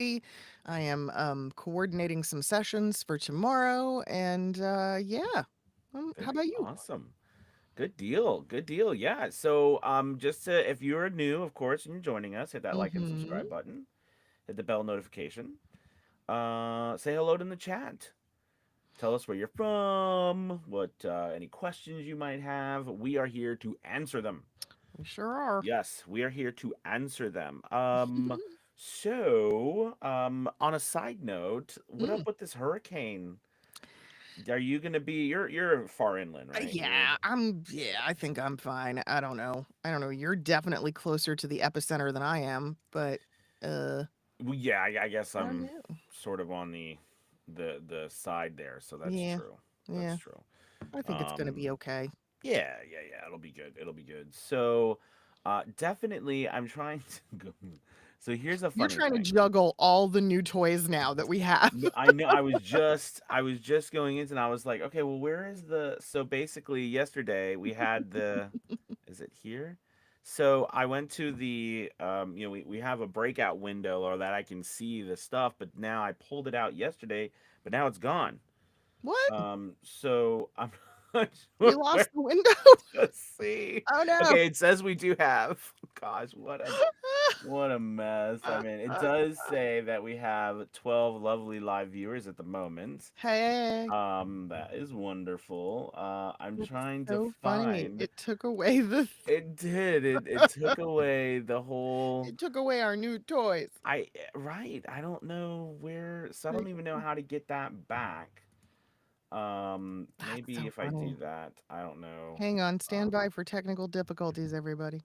I am coordinating some sessions for tomorrow, and yeah. How Very about you? awesome. Good deal. Good deal. Yeah. So, just to, if you're new, of course, and you're joining us, hit that like and Mm-hmm. subscribe button. Hit the bell notification. Say hello in the chat. Tell us where you're from, what any questions you might have. We are here to answer them. We sure are. Yes, we are here to answer them. On a side note, what up Mm. with this hurricane? Are you gonna be? You're far inland, right? You're. Yeah, I think I'm fine. I don't know. I don't know. You're definitely closer to the epicenter than I am, but uh Well, yeah, I guess I don't I'm know. sort of on the side there, so that's Yeah. true. That's Yeah. true. I think it's gonna be Um, okay. yeah. It'll be good. It'll be good. So, definitely, I'm trying to go. So here's a You're funny trying to thing. juggle all the new toys now that we have. I know I was just going into and I was like, okay, well, where is the so basically yesterday we had the is it here? So I went to the we have a breakout window or that I can see the stuff, but now I pulled it out yesterday, but now it's gone. What? So I'm not sure You where lost the window? to see. Oh no. Okay, it says we do have. Gosh, what a mess. I mean, it does say that we have 12 lovely live viewers at the moment. Hey, That is wonderful. I'm it's trying to so funny. find. It took away the It did. It took away the whole. it took away our new toys. Right. I don't know where. So I Like, don't even know how to get that back. that's Maybe so if I funny. do that, I don't know. Hang on, stand Um, by for technical difficulties, everybody.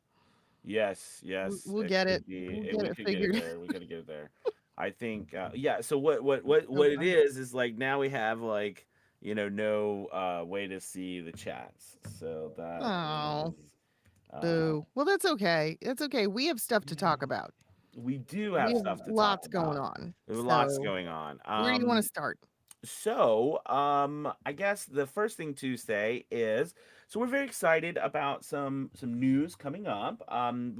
yes, We, yes, we'll it get it. could be. We'll get We it could get it figured. there. We could get it there. I think. Yeah. So what? What? What? So What it funny. is like now we have like no way to see the chats. So that Oh, is. Uh, boo. Well, that's okay. It's okay. We have stuff to talk yeah, about. we do We have have stuff to talk lots going about. on. There's lots So, going on. where do you want to start? I guess the first thing to say is, so we're very excited about some news coming up.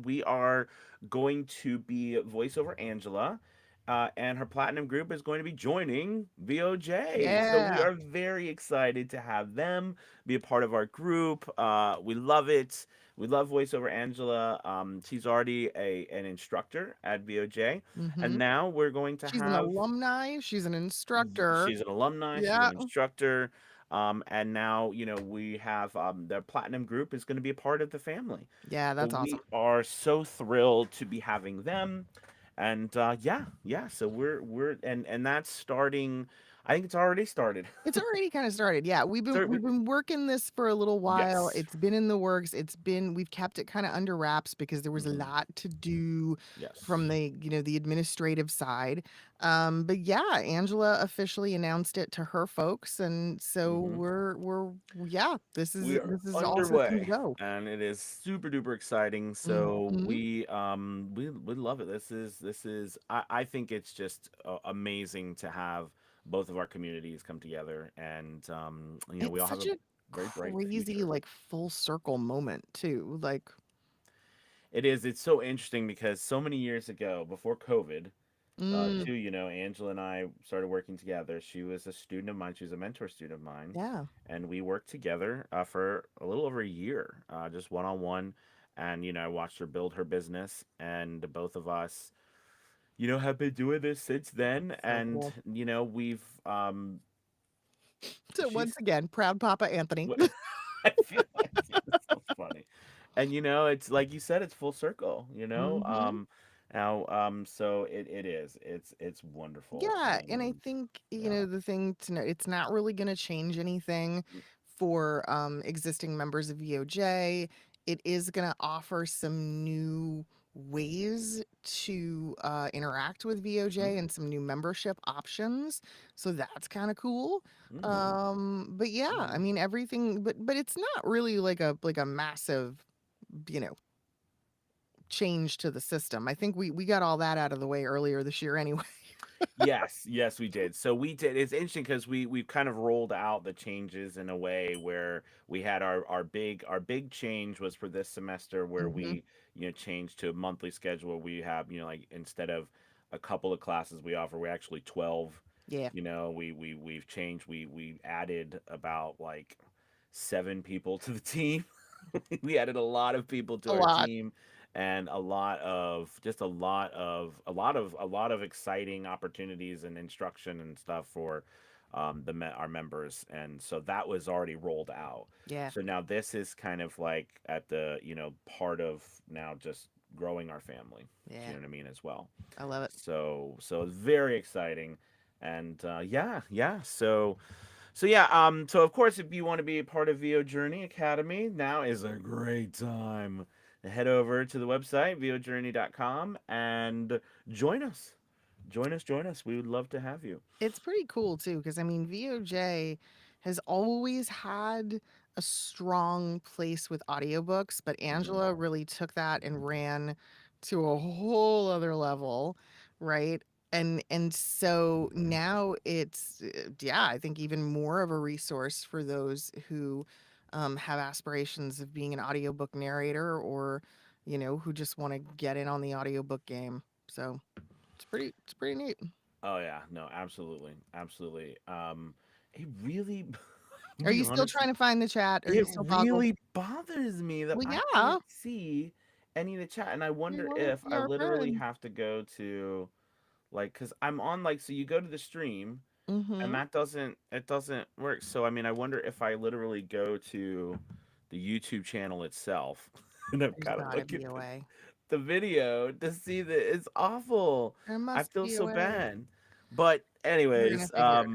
We are going to be voiceover Angela, and her platinum group is going to be joining VOJ. So we Yeah. are very excited to have them be a part of our group. We love it. We love voiceover Angela. She's already a an instructor at VOJ, and Mm-hmm. now we're going to She's an have alumni. She's an instructor. she's an alumni, she's Yeah. an instructor, and now we have the platinum group is going to be a part of the family. Yeah, So that's we awesome. are so thrilled to be having them, and yeah. So we're and that's starting. I think it's already started. It's already kinda started, yeah, So we've been working this for a little while, yes, it's been in the works, we've kept it kinda under wraps because there was a hmm lot to do from yes. the administrative side, but yeah, Angela officially announced it to her folks, and so hmm we're yeah, We are this is all systems underway, go. and it is super duper exciting. So Mhm. we love it. This is I think it's just amazing to have both of our communities come together, and we It's all have such a a very bright crazy, future. like, full circle moment too, like It is. It's so interesting because so many years ago, before COVID, mm, too, Angela and I started working together. She was a student of mine. She was a mentor student of mine, yeah. and we worked together for a little over a year, just one on one. And I watched her build her business, and both of us, have been doing this since then. So And cool. we've So once she's again, proud Papa Anthony. I feel like it's so funny. And it's like you said, it's full circle, Mhm. now so it is. It's wonderful. Yeah, and I think, Yeah. the thing to know, it's not really gonna change anything for, existing members of VOJ. It is gonna offer some new ways to, interact with VOJ and Mm-hmm. some new membership options, so that's kinda cool. Mm-hmm. But yeah, I mean, everything but it's not really like a massive, you know, change to the system. I think we got all that out of the way earlier this year anyway. Yes, we did. So we did. It's interesting because we've kind of rolled out the changes in a way where we had our big change was for this semester where Mhm. we changed to a monthly schedule. We have like instead of a couple of classes we offer. We're actually 12. Yeah. You know, we've changed. We added about like 7 people to the team. We added a lot of people to A our lot. team, and a lot of exciting opportunities and instruction and stuff for our members. And so that was already rolled out. Yeah. So now this is kind of like at the part of now just growing our family. Do Yeah. you know what I mean as well? I love it. So it's very exciting. And yeah. So so of course, if you want to be a part of VO Journey Academy, now is a great time to head over to the website vojourney.com and join us. Join us. We would love to have you. It's pretty cool too, because I mean, VOJ has always had a strong place with audiobooks, but Hmm. Angela really took that and ran to a whole other level, right? And so now it's yeah, I think even more of a resource for those who have aspirations of being an audiobook narrator, or who just want to get in on the audiobook game. So it's pretty neat. Oh yeah, no, absolutely, absolutely. It really, I'll Are be you still honest, trying to find the chat? Are you it still boggled? really bothers me that Well, I yeah, can't see any of the chat, and I we wonder want to if be I our literally friend. have to go to like, cause I'm on like, so you go to the stream, and Mhm. it doesn't work. So I mean, I wonder if I literally go to the YouTube channel itself, and I've There's got to gotta look at be a way. the video to see that it's awful. There I must feel be a so way. bad. But We're gonna anyways, figure it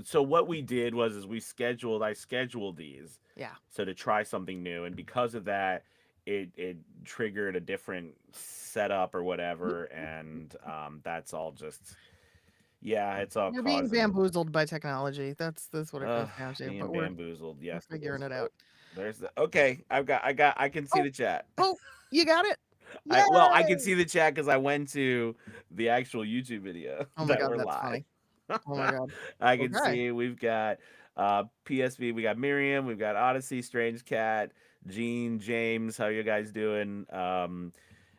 so what we did was is I scheduled these out. Yeah. so to try something new, and because of that it triggered a different setup or whatever, and that's all just, yeah, it's all You're being causing bamboozled by technology. That's what it uh comes down to. being But we're bamboozled. we're Yes, it is. figuring it Oh, out. there's the okay. I can see Oh, the chat. oh, you got it. I can Yay! see the chat because I went to the actual YouTube video Oh my that god, we're that's live. funny. Oh my god. I can Okay. see we've got PSV, we got Miriam, we've got Odyssey, Strange Cat, Gene, James. How you guys doing?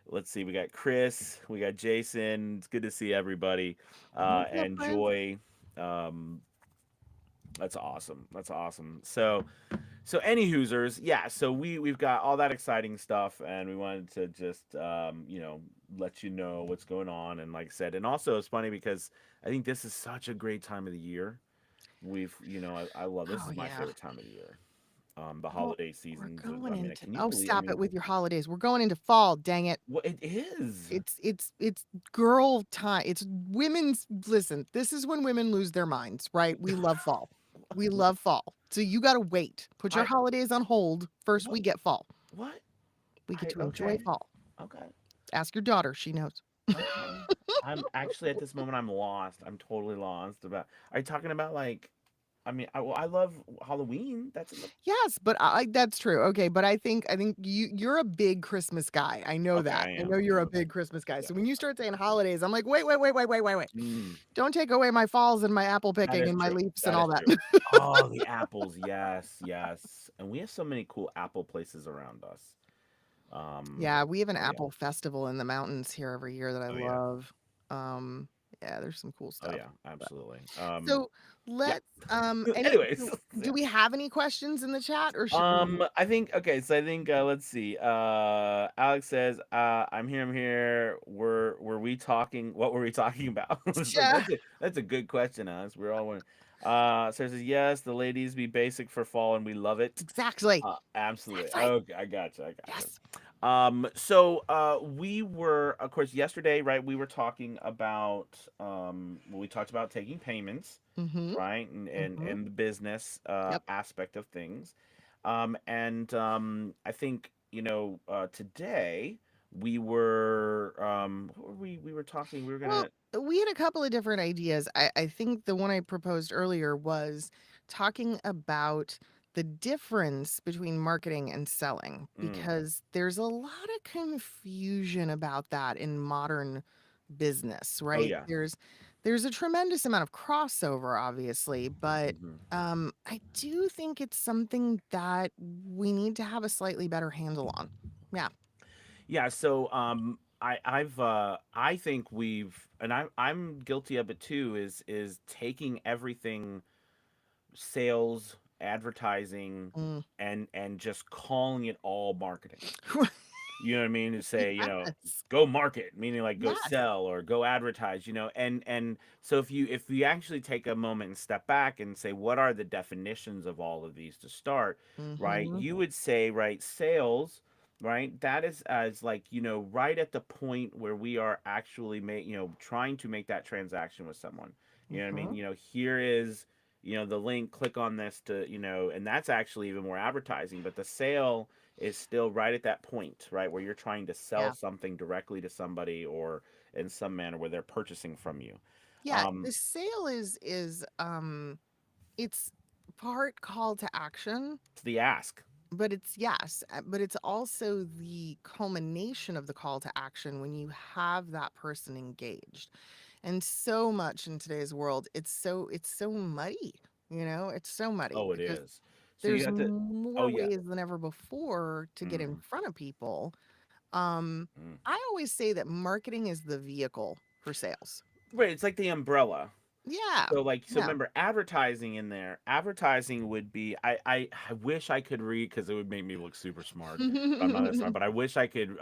Let's see, we got Chris, we got Jason. It's good to see everybody. What's up, And Prince? Joy. Um, that's awesome. That's awesome. So any Hoosers, yeah. So we've got all that exciting stuff, and we wanted to just let you know what's going on. And like I said, and also it's funny because I think this is such a great time of the year. I love, this Oh is my yeah. favorite time of the year. The Well, holiday we're seasons. going I mean, into can you oh, believe? I stop it mean, with your holidays. We're going into fall, dang it. what it is. It's girl time. It's women's listen, this is when women lose their minds, right? We love fall. We love fall. So you gotta wait. Put your I holidays on hold. First what we get fall. what We get I to enjoy okay, fall. okay, Ask your daughter, she knows. okay. I'm actually at this moment I'm lost. I'm totally lost about. Are you talking about like? I mean, I love Halloween. That's in the Yes, but that's true. Okay, but I think you're a big Christmas guy. I know okay. that. I I am. know I you're am a a big big Christmas guy. yes. So when you start saying holidays, I'm like, wait. Mm, Don't take away my falls and my apple that picking is and my true. leaves and That all is that. true. Oh, the apples. Yes, yes. And we have so many cool apple places around us. Yeah, we have an So yeah. apple festival in the mountains here every year that I Oh yeah. love. Um, yeah, there's some cool Oh stuff. yeah. But Absolutely. so Yeah. let's Anyways, do yeah. we have any questions in the chat, or should we I think okay, so I think let's see. Alex says, I'm here. Were we talking, what were we talking about? So yeah, that's a good question, Alex. We're all wondering. So it says, yes, the ladies be basic for fall and we love it. exactly. Absolutely. Exactly. Okay, I gotcha. I gotcha. Yes. We were, of course, yesterday, right? We were talking about, we talked about taking payments, Mm-hmm. right, and Mm-hmm. the business Yep. aspect of things. And I think today what were we were talking. We were Well, gonna. we had a couple of different ideas. I think the one I proposed earlier was talking about the difference between marketing and selling, Mm, because there's a lot of confusion about that in modern business, oh right? yeah. There's a tremendous amount of crossover, obviously, but Hmm. I do think it's something that we need to have a slightly better handle on. Yeah. Yeah. So I think I'm guilty of it too, is taking everything sales, advertising, Mm. and just calling it all marketing. You know what I mean? To say, Yes. go market, meaning like go Yes. sell or go advertise, and so if you actually take a moment and step back and say what are the definitions of all of these to start, right? Mhm. You would say, right, sales, right? That is as like, right at the point where we are actually trying to make that transaction with someone. You know what I mean? Mhm. Here is, the link, click on this to, and that's actually even more advertising, but the sale is still right at that point, right, where you're trying to sell Yeah. something directly to somebody or in some manner where they're purchasing from you. Yeah, Um, the sale it's part call to action, it's the ask. but it's yes, but it's also the culmination of the call to action when you have that person engaged. And so much in today's world, it's so muddy, it's so muddy Oh, it because is. So you there's have to. Oh more yeah. ways than ever before to get in Mm, front of people. Um, mm. I always say that marketing is the vehicle for sales. Right. It's like the umbrella. Yeah. So Yeah. remember advertising in there. Advertising would be I wish I could read because it would make me look super smart. But I'm not that smart. But I wish I could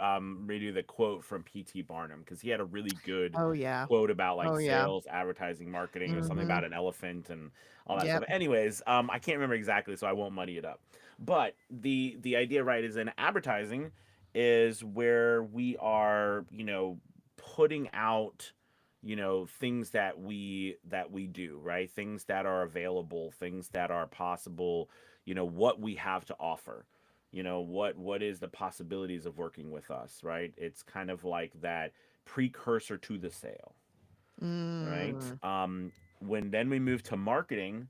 read you the quote from P.T. Barnum because he had a really good Oh, yeah. quote about like Oh, yeah. sales, advertising, marketing. It was something Mhm. about an elephant and all that stuff. Yep. Anyways, I can't remember exactly, so I won't muddy it up. But the idea, right, is in advertising is where we are, putting out things that we do, right, things that are available, things that are possible, what we have to offer, what is the possibilities of working with us, right? It's kind of like that precursor to the sale, right? Mm. When then we move to marketing,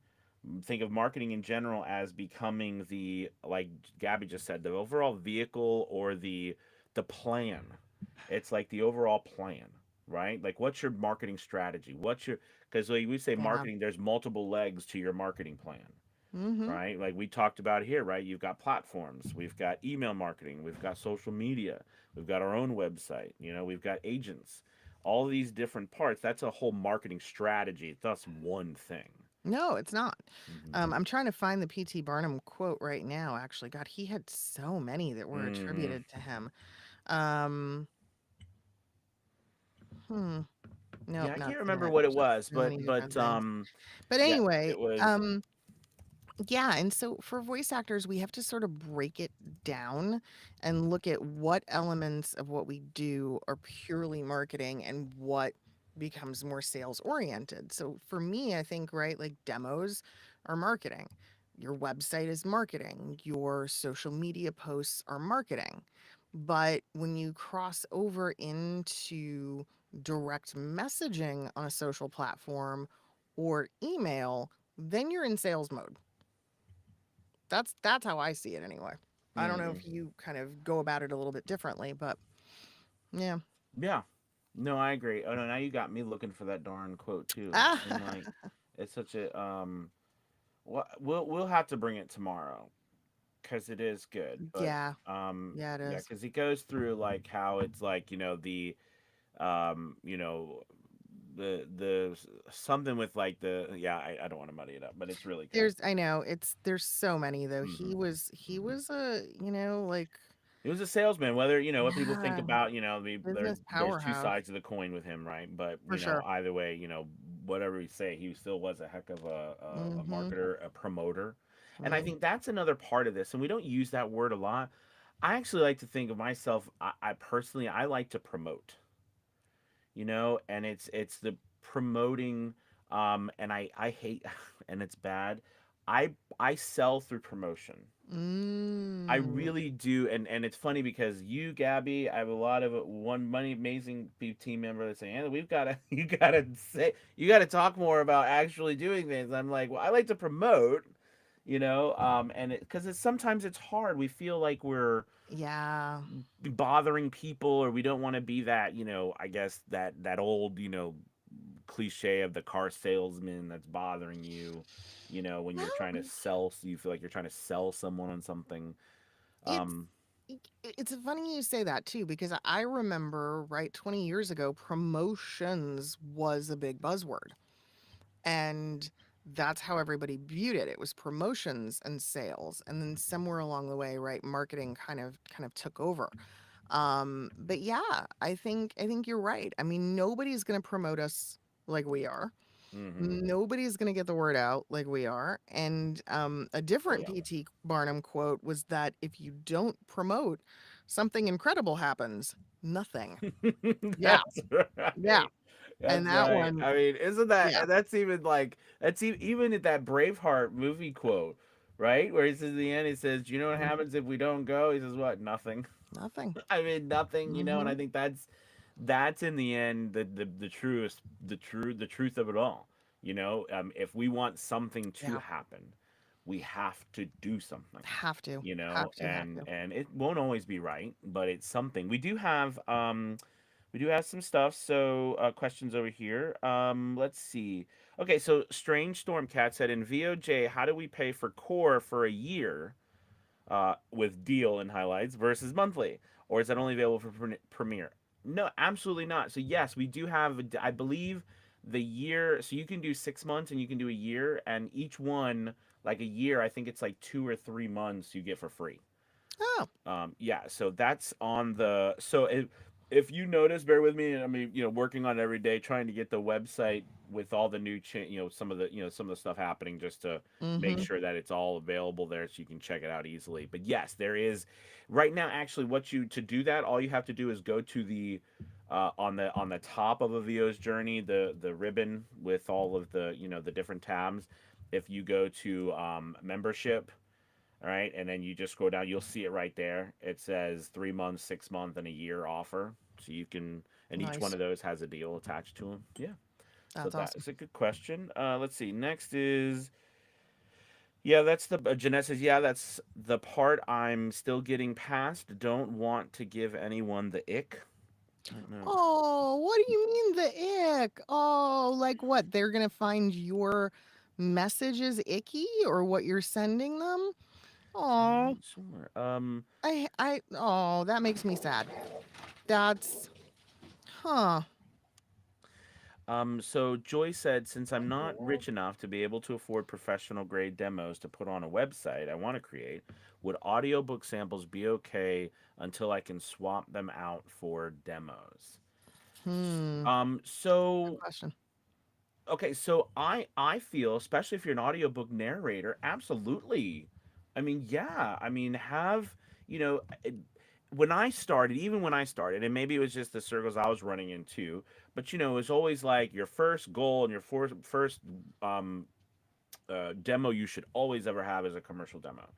think of marketing in general as becoming the, like Gabby just said, the overall vehicle or the plan. It's like the overall plan, right? Like what's your marketing strategy? What's your, because like we say Yeah. marketing, there's multiple legs to your marketing plan, Mhm. right? Like we talked about here, right? You've got platforms, we've got email marketing, we've got social media, we've got our own website, we've got agents, all these different parts. That's a whole marketing strategy. It's not one thing. No, it's not. Mm-hmm. I'm trying to find the P.T. Barnum quote right now, actually. God, he had so many that were Mm-hmm. attributed to him. Um, hmm. Nope, Yeah, I not can't seeing remember it. what it There's just was, so many but different things. But yeah, anyway, it was. yeah, and so for voice actors, we have to sort of break it down and look at what elements of what we do are purely marketing and what becomes more sales oriented. So for me, I think, right, like demos are marketing. Your website is marketing. Your social media posts are marketing. But when you cross over into direct messaging on a social platform or email, then you're in sales mode. That's how I see it anyway. I don't know Mm, if you kind of go about it a little bit differently, but yeah. yeah, no, I agree. Oh no, now you got me looking for that darn quote too. And Ah, like, it's such a we'll have to bring it tomorrow because it is good. But yeah. Yeah, it yeah, is. because he goes through like how it's like the um you know the something with like the, yeah, I don't want to muddy it up, but it's really good. I know, there's so many though. He Hmm. was he Hmm. was a, like, He was a salesman. Whether what people think yeah, about, business there's two powerhouse sides of the coin with him, right? But for sure. either way, whatever you say, he still was a heck of a Mhm. marketer, a promoter, and I Mhm. think that's another part of this. And we don't use that word a lot. I actually like to think of myself. I personally I like to promote, and it's the promoting, and I hate, and it's bad. I sell through promotion. I Mm. really do, and it's funny because you, Gabby, I have a lot of one money amazing team member that's saying, "Anna, we've got to, you got to talk more about actually doing things." I'm like, well, I like to promote, and because sometimes it's hard. We feel like we're Yeah. bothering people, or we don't want to be that, I guess that old, cliche of the car salesman that's bothering you, when you're Well, trying to sell. So you feel like you're trying to sell someone on something. it's Um, It's funny you say that too, because I remember, right, 20 years ago, promotions was a big buzzword. And that's how everybody viewed it. It was promotions and sales. And then somewhere along the way, right, marketing kind of took over. But yeah, I think you're right. I mean, nobody's gonna promote us like we are. Mm-hmm. Nobody's gonna get the word out like we are. And a Oh different yeah. PT Barnum quote was that if you don't promote, something incredible happens. Nothing. Yeah, That's yeah. right. And That's that right. one, I mean, isn't yeah. that that's even like even at that Braveheart movie quote, right? Where he says at the end, he says, "Do you know what Mhm. happens if we don't go?" He says, "What? Nothing." Nothing. I mean, nothing. And I Mhm. think that's in the end the truest the truth of it all. If we want something to Yeah. happen, we have to do something. Have to. Have to, have And to. it won't always be right, but it's something. We do have some stuff. So questions over here. Let's see. Okay, so Strange Stormcat said in VOJ, how do we pay for core for a year with deal and highlights versus monthly, or is that only available for Premiere? No, absolutely not. So yes, we do have. I believe the year. So you can do 6 months and you can do a year, and each one, like a year, I think it's like 2 or 3 months you get for free. Oh, Yeah, so that's on the. So if you notice, bear with me. I mean, working on it every day, trying to get the website with all the new, some of the stuff happening, just to make mhm. sure that it's all available there, so you can check it out easily. But yes, there is right now. Actually, what you to do that, all you have to do is go to the on the top of a VO's journey, the ribbon with all of the different tabs. If you go to membership, all right, and then you just scroll down, you'll see it right there. It says 3 months, 6 month, and a year offer. So you can, and each one Nice. of those has a deal attached to them. Yeah. So That's awesome. that's a good question. Let's see. Next is, yeah, that's the Jeanette says, yeah, that's the part I'm still getting past. Don't want to give anyone the ick. I don't know. Oh, what do you mean the ick? Oh, like what? They're gonna find your messages icky or what you're sending them? Oh, Somewhere. oh, that makes me sad. That's, huh. So Joy said, since I'm not rich enough to be able to afford professional grade demos to put on a website I want to create, would audiobook samples be okay until I can swap them out for demos? Hmm. Good So question. okay, so I feel, especially if you're an audiobook narrator, absolutely. I mean, yeah. I mean, when I started, even when I started, and maybe it was just the circles I was running into, but it was always like your first goal and your first um demo you should always ever have is a commercial demo.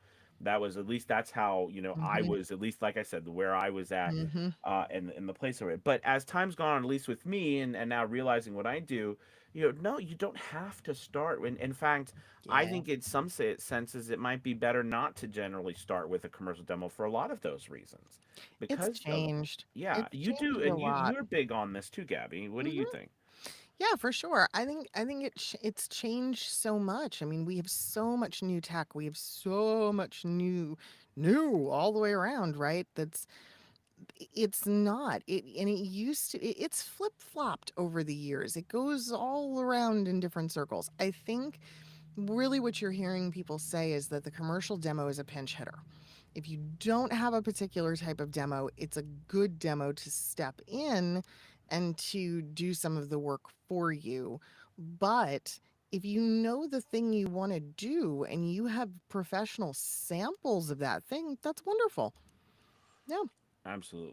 That was, at least that's how I Mhm. was, at least like I said, where I was at, Mhm. in the place of it. But as time's gone on, at least with me, and now realizing what I do, no, you don't have to start. In fact, I Yeah. think in some senses it might be better not to generally start with a commercial demo for a lot of those reasons, It's because of, changed. yeah, It's you do, changed a and lot. you're big on this too, Gabby. What do you Mhm. think? Yeah, for sure. I think it's changed so much. I mean, we have so much new tech. We have so much new all the way around, right? It's not. And it used to it's flip-flopped over the years. It goes all around in different circles. I think really what you're hearing people say is that the commercial demo is a pinch hitter. If you don't have a particular type of demo, it's a good demo to step in and to do some of the work for you. But if you know the thing you want to do and you have professional samples of that thing, that's wonderful. Yeah,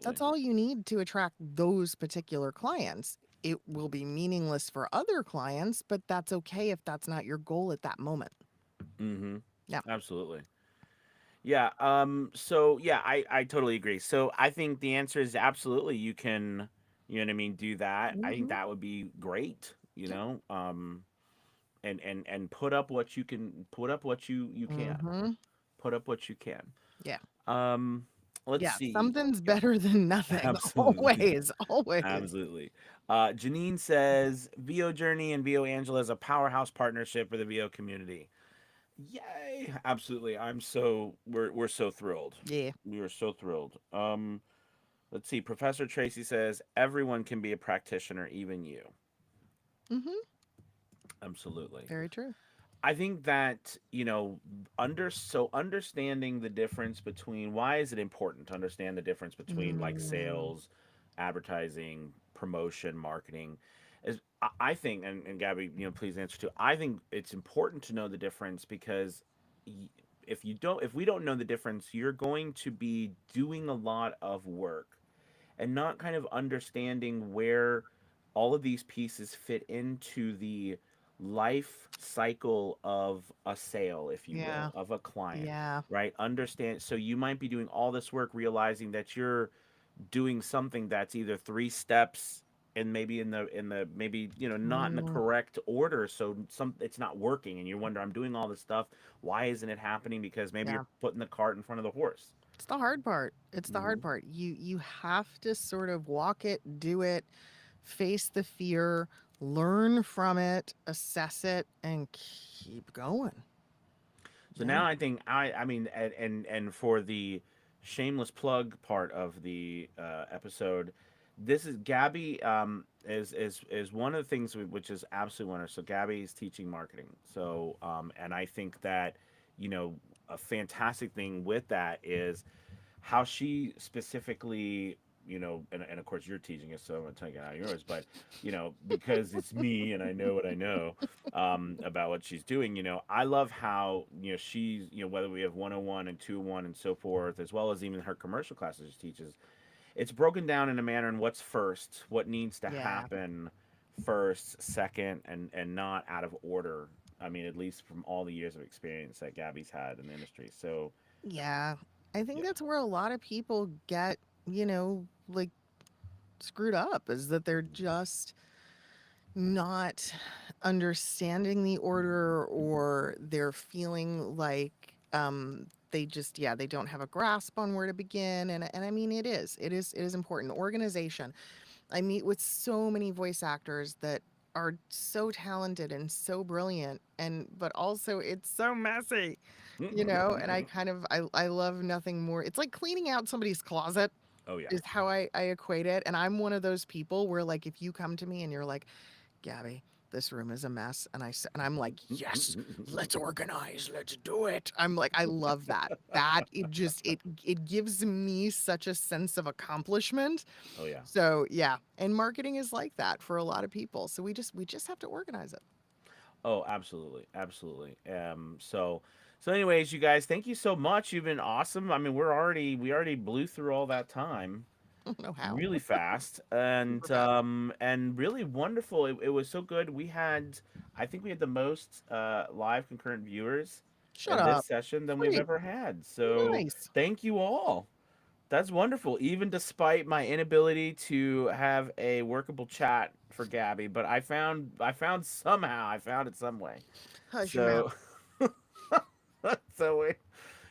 that's Absolutely. all you need to attract those particular clients. It will be meaningless for other clients, but that's okay if that's not your goal at that moment. Mm-hmm. Yeah. Absolutely. Yeah. So yeah, I totally agree. So I think the answer is absolutely. You can, what I mean, do that. I think Mhm. that would be great. Yep. And put up what you can, put up what you can, Mhm. put up what you can. Yeah. Um, let's Yeah, see. something's better than nothing. Absolutely. Always, always. Absolutely. Janine says VO Journey and VO Angela is a powerhouse partnership for the VO community. Yay! Absolutely. We're so thrilled. Yeah. We are so thrilled. Let's see. Professor Tracy says everyone can be a practitioner, even you. Mm-hmm. Absolutely. Very true. I think that, understanding the difference between, why is it important to understand the difference between like Mm, sales, advertising, promotion, marketing, is I think, and Gabby, please answer too. I think it's important to know the difference because y- if we don't know the difference, you're going to be doing a lot of work and not kind of understanding where all of these pieces fit into the life cycle of a sale, if you yeah. will, of a client, Yeah. right? Understand. So you might be doing all this work realizing that you're doing something that's either three steps and maybe in the maybe not in the Mm, correct order, so it's not working and you wonder, I'm doing all this stuff, why isn't it happening? Because maybe yeah. you're putting the cart in front of the horse. It's the hard part. It's the Hmm. hard part. You have to sort of walk it, do it, face the fear, learn from it, assess it, and keep going. So Yeah. now I think I mean, and for the shameless plug part of the episode, this is Gabby, is one of the things which is absolutely wonderful. So Gabby is teaching marketing. So and I think that, you know a fantastic thing with that is how she specifically, and of course you're teaching us, so I'm gonna take it out of yours, but because it's me and I know what I know about what she's doing. I love how, she's, whether we have 101 and 201 and so forth, as well as even her commercial classes she teaches, it's broken down in a manner in what's first, what needs to Yeah. happen first, second, and not out of order. I mean, at least from all the years of experience that Gabby's had in the industry. So Yeah. I think yeah. that's where a lot of people get, like screwed up is that they're just not understanding the order or they're feeling like they just they don't have a grasp on where to begin and I mean it is important organization. I meet with so many voice actors that are so talented and so brilliant and but also it's so messy, and I kind of I love nothing more. It's like cleaning out somebody's closet Oh yeah. is how I equate it. And I'm one of those people where like if you come to me and you're like, Gabby, this room is a mess. And I'm like, yes, let's organize, let's do it. I'm like, I love that. That it gives me such a sense of accomplishment. Oh yeah. So yeah, and marketing is like that for a lot of people. So we just have to organize it. Oh, absolutely, absolutely. So anyways, you guys, thank you so much. You've been awesome. I mean, we already blew through all that time I don't know how. really fast, Super fast. and really wonderful. It was so good. I think we had the most live concurrent viewers Shut in this up. session than we've Sweet. ever had. So Nice. thank you all. That's wonderful, even despite my inability to have a workable chat for Gabby. But I found it some way. Hush your mouth. So, so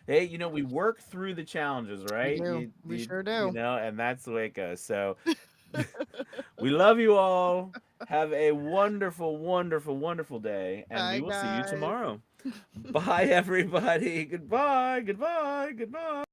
hey, we work through the challenges, We right? do. We sure do. And that's the way it goes. So, we love you all. Have a wonderful, wonderful, wonderful day, and we Bye will see you guys. tomorrow. Bye, everybody. Goodbye. Goodbye. Goodbye.